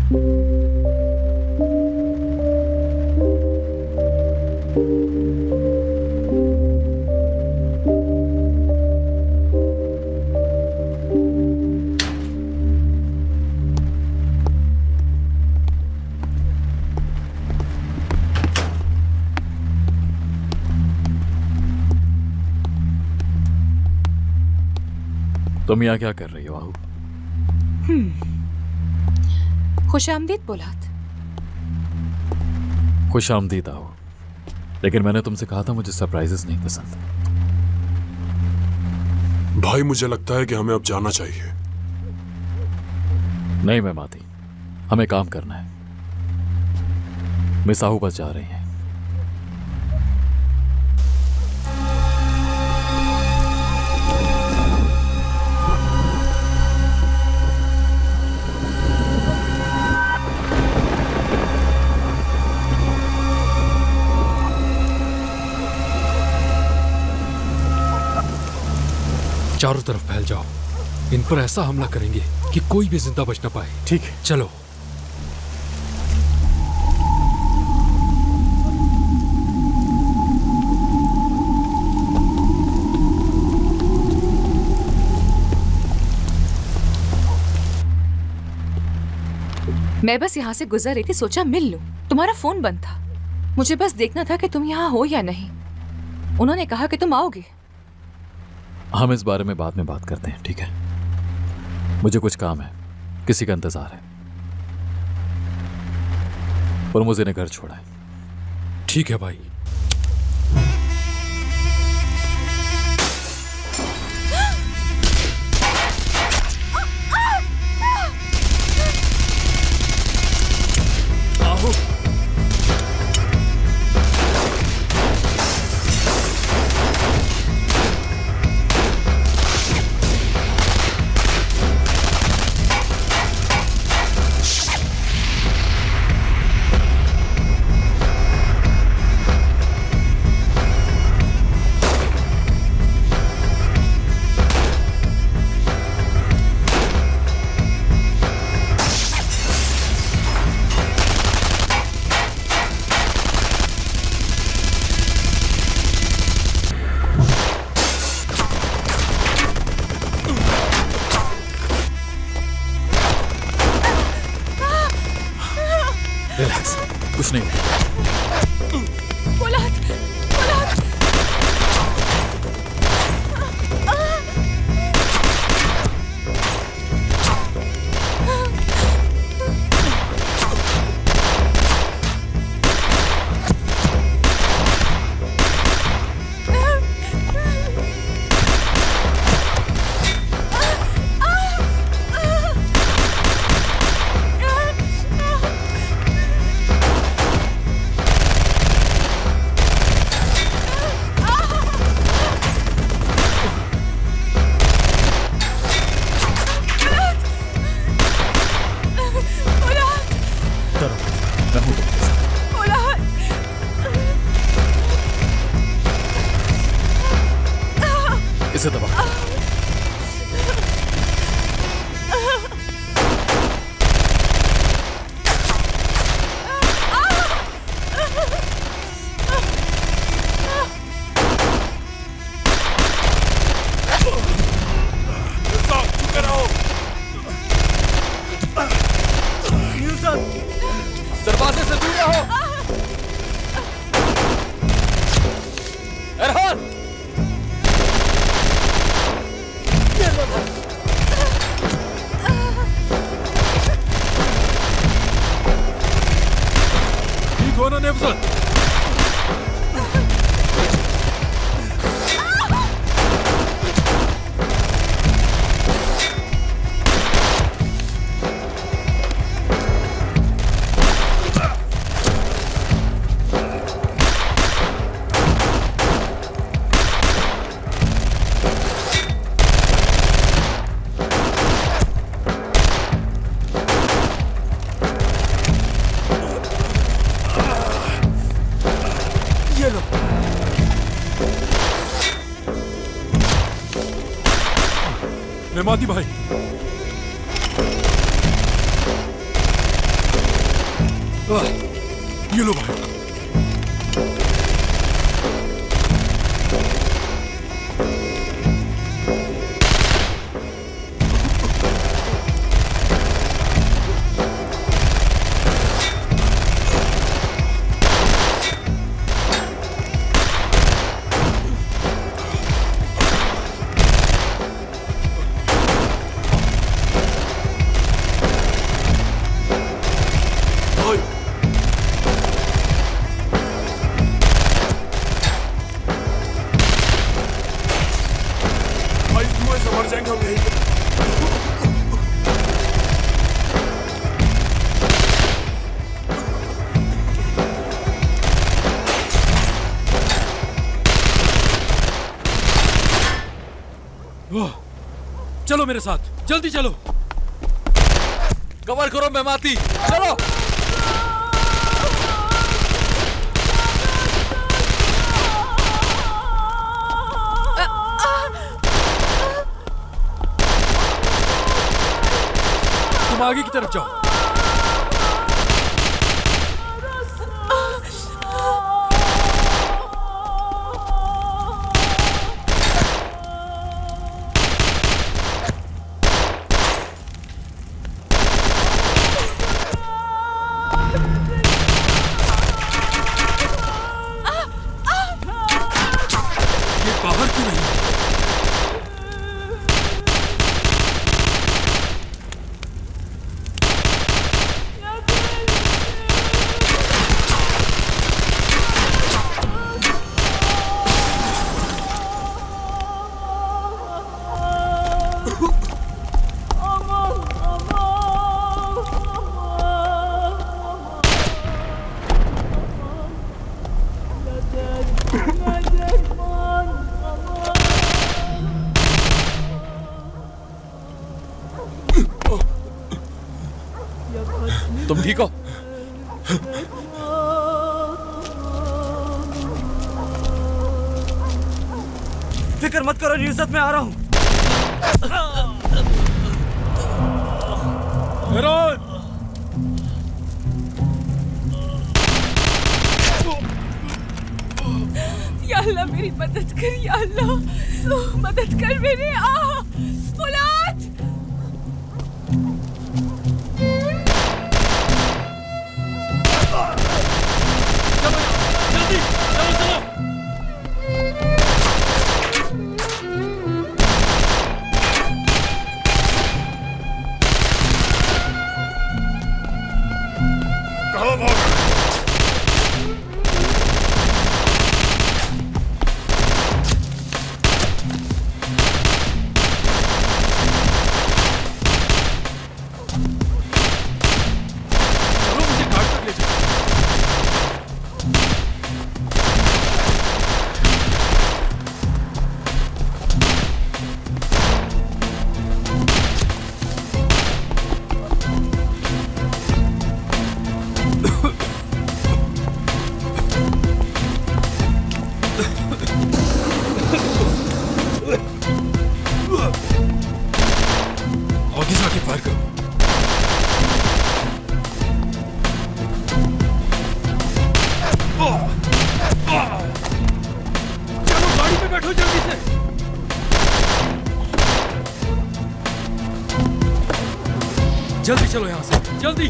तुम यहाँ क्या कर रही हो आहू? खुशामदीद बुलात। खुश आमदीद आओ, लेकिन मैंने तुमसे कहा था मुझे सरप्राइजेस नहीं पसंद। भाई मुझे लगता है कि हमें अब जाना चाहिए। नहीं मैं माती, हमें काम करना है। मिस आहू बस जा रही हैं। चारों तरफ फैल जाओ, इन पर ऐसा हमला करेंगे कि कोई भी जिंदा बच ना पाए। ठीक है। चलो। मैं बस यहाँ से गुजर रही थी, सोचा मिल लूं। तुम्हारा फोन बंद था, मुझे बस देखना था कि तुम यहाँ हो या नहीं। उन्होंने कहा कि तुम आओगे। हम इस बारे में बाद में बात करते हैं, ठीक है? मुझे कुछ काम है, किसी का इंतजार है। और मुझे ने घर छोड़ा है। ठीक है भाई। रिलैक्स, कुछ नहीं होगा। बुलात, बुलात। इसे दबा। दरवाजे से दूर रहो। एरहान, ठीक हो ना नेफजत? नेमाती भाई, ये लो भाई। भाई भाई धुएं से मर जाएंगे हम यहीं पे। चलो मेरे साथ, जल्दी चलो। कवर करो मेमाती, चलो। तुम आगे की तरफ जाओ। ये बाहर क्यों नहीं? तुम ठीक हो? फिक्र मत करो यूसुफ, मैं आ रहा हूँ। या अल्लाह मेरी मदद कर, या अल्लाह मदद कर मेरी। फुलाद! जल्दी चलो चलो। कहाँ भाग रहे हो? चलो मुझे घाट तक ले जाओ। आगे जाके फायर करो। चलो गाड़ी पे बैठो जल्दी से। जल्दी चलो यहां से, जल्दी।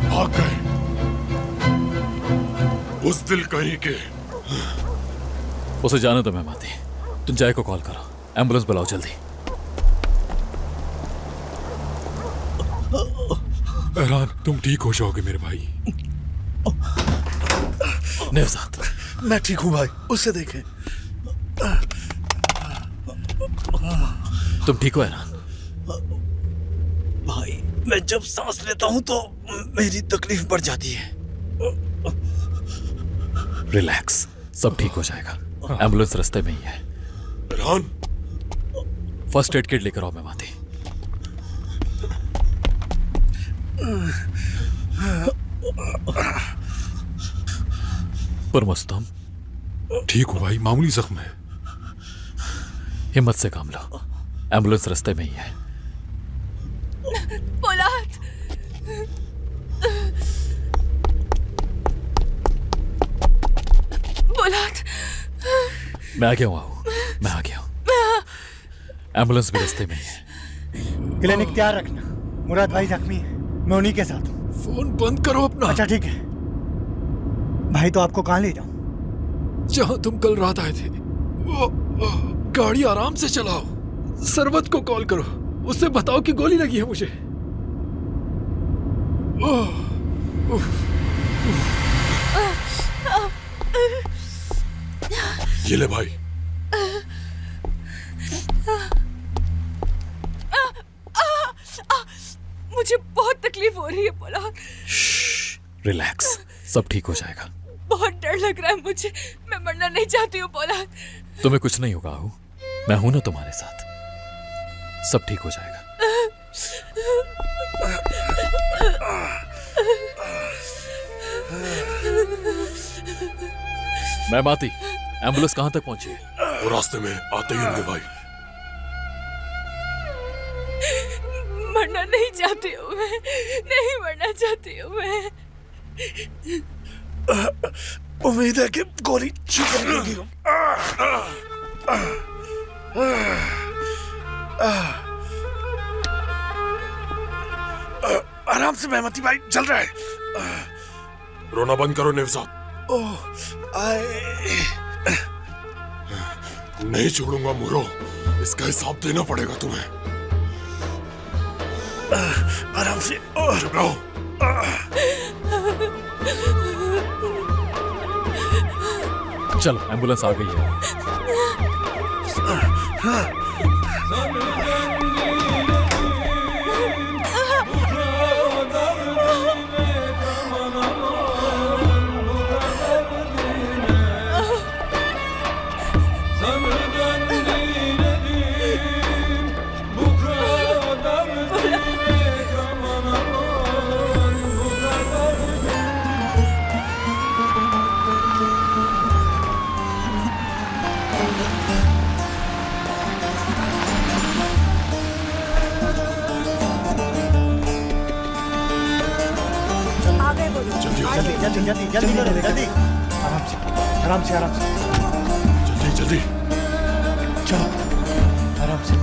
भाग गए। बुज़दिल कहीं के। उसे जाने दो मेमाती। तुम जय को कॉल करो, एम्बुलेंस बुलाओ जल्दी। एहरान, तुम ठीक हो जाओगे मेरे भाई। नेवजात, मैं ठीक हूँ भाई, उससे देखें। तुम ठीक हो एहरान? भाई मैं जब सांस लेता हूँ तो मेरी तकलीफ बढ़ जाती है। रिलैक्स, सब ठीक हो जाएगा। एम्बुलेंस रास्ते में ही है। रहन, फर्स्ट एड किट लेकर आओ मेमाती। पर मुस्तम, ठीक हूँ भाई, मामूली जख्म है। हिम्मत से काम लो, एम्बुलेंस रास्ते में ही है। पोलाद, पोलाद, मैं आ गया हूँ, मैं आ गया हूँ। एम्बुलेंस भी रास्ते में ही है। क्लिनिक तैयार रखना, मुराद भाई जख्मी है, मैं उन्हीं के साथ हूँ। फोन बंद करो अपना। अच्छा ठीक है भाई, तो आपको कहाँ ले जाऊँ? जहां तुम कल रात आए थे। गाड़ी आराम से चलाओ। सरवत को कॉल करो, उससे बताओ कि गोली लगी है मुझे। ये ले भाई। मुझे बहुत तकलीफ हो रही है पोलाद। रिलैक्स, सब ठीक हो जाएगा। बहुत डर लग रहा है मुझे, मैं मरना नहीं चाहती हूँ पोलाद। तुम्हें कुछ नहीं होगा आहू, मैं हूं ना तुम्हारे साथ, सब ठीक हो जाएगा। मैं माती, एम्बुलेंस कहां तक पहुंची? वो रास्ते में आते ही होंगे भाई। मरना नहीं चाहती हूँ मैं, नहीं मरना चाहती हूँ मैं। उम्मीद है कि गोली चुप लगेगी। आराम से मेहमती भाई, चल रहा है। रोना बंद करो नेवजाद। नहीं छोड़ूंगा मुरो, इसका हिसाब देना पड़ेगा तुम्हें। आराम से। चुप रहो। चलो, एम्बुलेंस आ गई है। जल्दी जल्दी जल्दी जल्दी जल्दी, आराम से आराम से आराम से, जल्दी जल्दी चलो आराम से।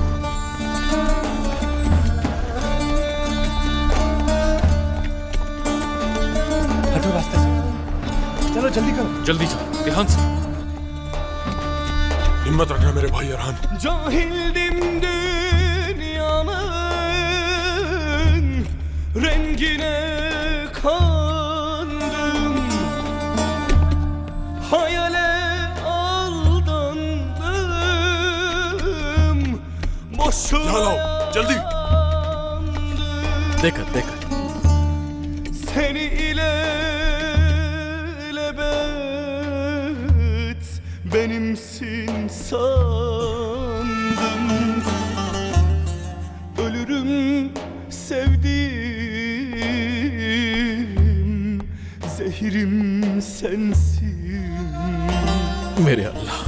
हटो रास्ते से, चलो जल्दी करो। जल्दी चलो, ध्यान से। हिम्मत रखना मेरे भाई Arhan. Cahildim dünyanın rengine kandım, hayale aldandım, boşuna यहाँ लाओ, जल्दी। yandım. देखकर देखकर Seni ilelebet benimsin sandım. Ölürüm sevdiğim, zehirim sensin. मेरे अल्लाह,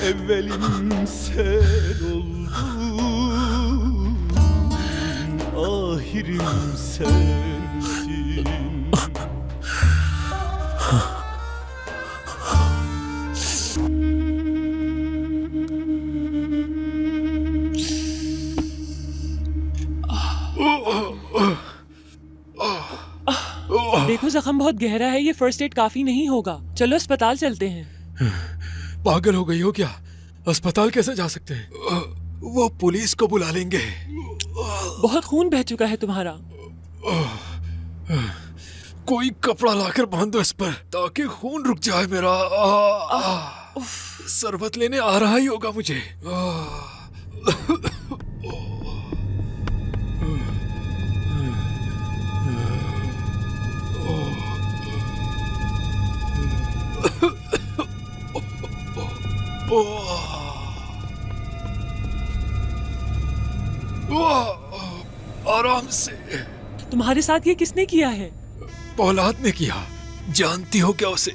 Evvelim sen oldun, ahirim sensin. देखो जख्म बहुत गहरा है, ये फर्स्ट एड काफी नहीं होगा। चलो अस्पताल चलते हैं। पागल हो गई हो क्या? अस्पताल कैसे जा सकते हैं? वो पुलिस को बुला लेंगे। बहुत खून बह चुका है तुम्हारा। कोई कपड़ा लाकर बांध दो इस पर ताकि खून रुक जाए मेरा। शरबत लेने आ रहा ही होगा मुझे। आराम से। तुम्हारे साथ ये किसने किया है? औलाद ने किया। जानती हो क्या उसे?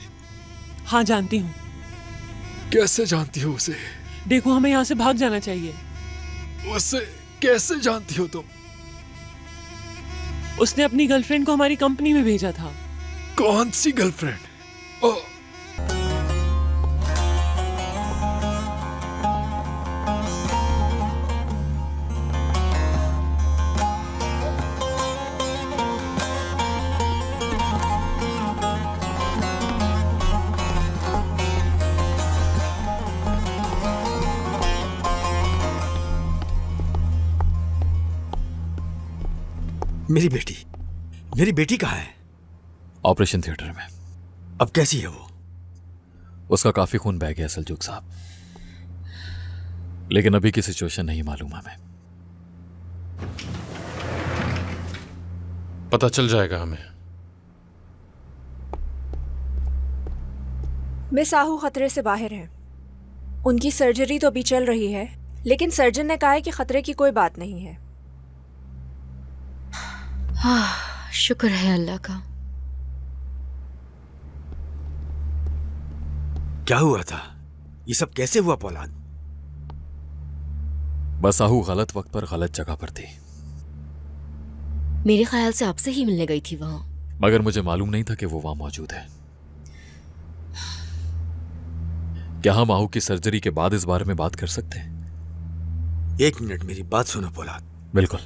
हाँ जानती हूँ। कैसे जानती हो उसे? देखो हमें यहाँ से भाग जाना चाहिए। उससे कैसे जानती हो तुम? उसने अपनी गर्लफ्रेंड को हमारी कंपनी में भेजा था। कौन सी गर्लफ्रेंड? ओ, मेरी बेटी कहाँ है? ऑपरेशन थिएटर में। अब कैसी है वो? उसका काफी खून बह गया सलजूक साहब, लेकिन अभी की सिचुएशन नहीं मालूम हमें। पता चल जाएगा हमें। मिस आहू खतरे से बाहर हैं। उनकी सर्जरी तो अभी चल रही है, लेकिन सर्जन ने कहा है कि खतरे की कोई बात नहीं है। शुक्र है अल्लाह का। क्या हुआ था? ये सब कैसे हुआ पौलाद? बस आहू गलत वक्त पर गलत जगह पर थी, मेरे ख्याल से आपसे ही मिलने गई थी वहां। मगर मुझे मालूम नहीं था कि वो वहां मौजूद है। क्या हम आहू की सर्जरी के बाद इस बारे में बात कर सकते हैं? 1 मिनट मेरी बात सुनो पौलाद। बिल्कुल।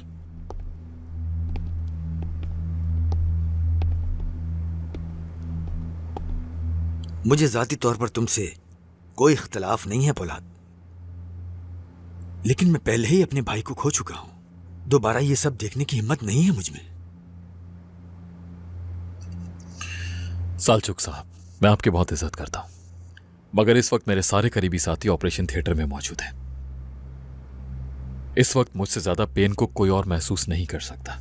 मुझे जाती तौर पर तुमसे कोई इख्तलाफ नहीं है पौलाद, लेकिन मैं पहले ही अपने भाई को खो चुका हूं। दोबारा ये सब देखने की हिम्मत नहीं है मुझ में। सालचुक साहब, मैं आपकी बहुत इज्जत करता हूं, मगर इस वक्त मेरे सारे करीबी साथी ऑपरेशन थिएटर में मौजूद हैं। इस वक्त मुझसे ज्यादा पेन को कोई और महसूस नहीं कर सकता।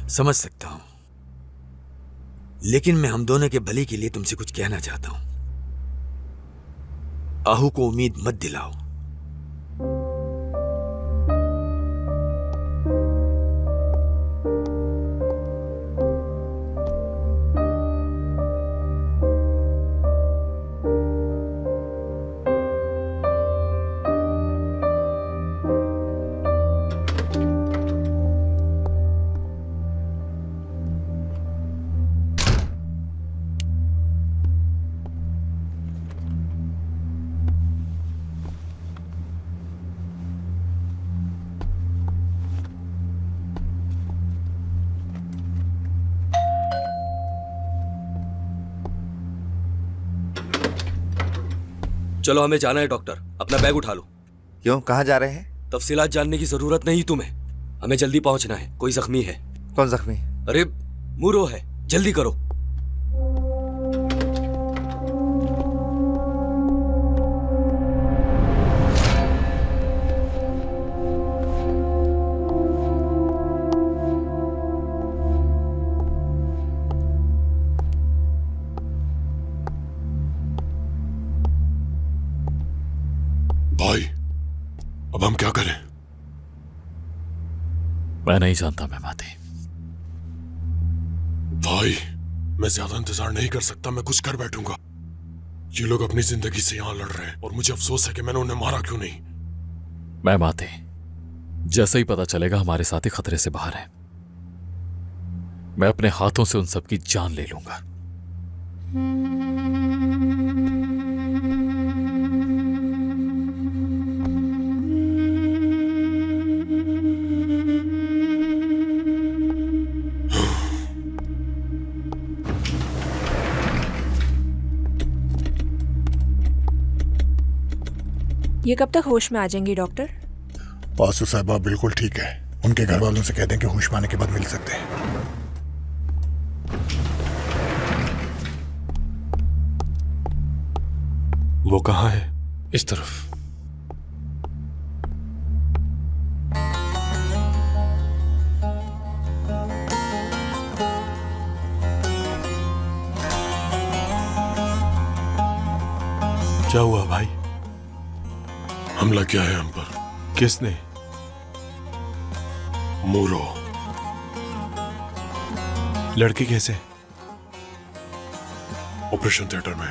समझ सकता हूं, लेकिन मैं हम दोनों के भले के लिए तुमसे कुछ कहना चाहता हूं। आहू को उम्मीद मत दिलाओ। चलो हमें जाना है डॉक्टर, अपना बैग उठा लो। क्यों, कहाँ जा रहे हैं? तफसीलात जानने की जरूरत नहीं तुम्हें, हमें जल्दी पहुंचना है। कोई जख्मी है? कौन जख्मी? अरे मूरो है, जल्दी करो। भाई, अब हम क्या करें? मैं नहीं जानता मेहमाती। भाई, मैं ज्यादा इंतजार नहीं कर सकता, मैं कुछ कर बैठूंगा। ये लोग अपनी जिंदगी से यहां लड़ रहे हैं और मुझे अफसोस है कि मैंने उन्हें मारा क्यों नहीं। मेहमाती, जैसे ही पता चलेगा हमारे साथी खतरे से बाहर हैं, मैं अपने हाथों से उन सबकी जान ले लूंगा। ये कब तक होश में आ जाएंगी डॉक्टर? बासु साहबा बिल्कुल ठीक है, उनके घर वालों से कह दें कि होश में आने के बाद मिल सकते हैं। वो कहाँ है? इस तरफ। क्या हुआ भाई? हमला किया है हम पर। किसने? मूरो। लड़की कैसे? ऑपरेशन थिएटर में।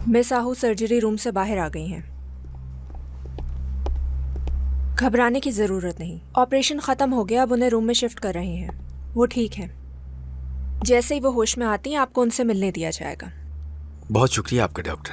मिस आहू सर्जरी रूम से बाहर आ गई हैं। घबराने की ज़रूरत नहीं, ऑपरेशन ख़त्म हो गया, अब उन्हें रूम में शिफ्ट कर रहे हैं। वो ठीक है। जैसे ही वो होश में आती हैं आपको उनसे मिलने दिया जाएगा। बहुत शुक्रिया आपका डॉक्टर।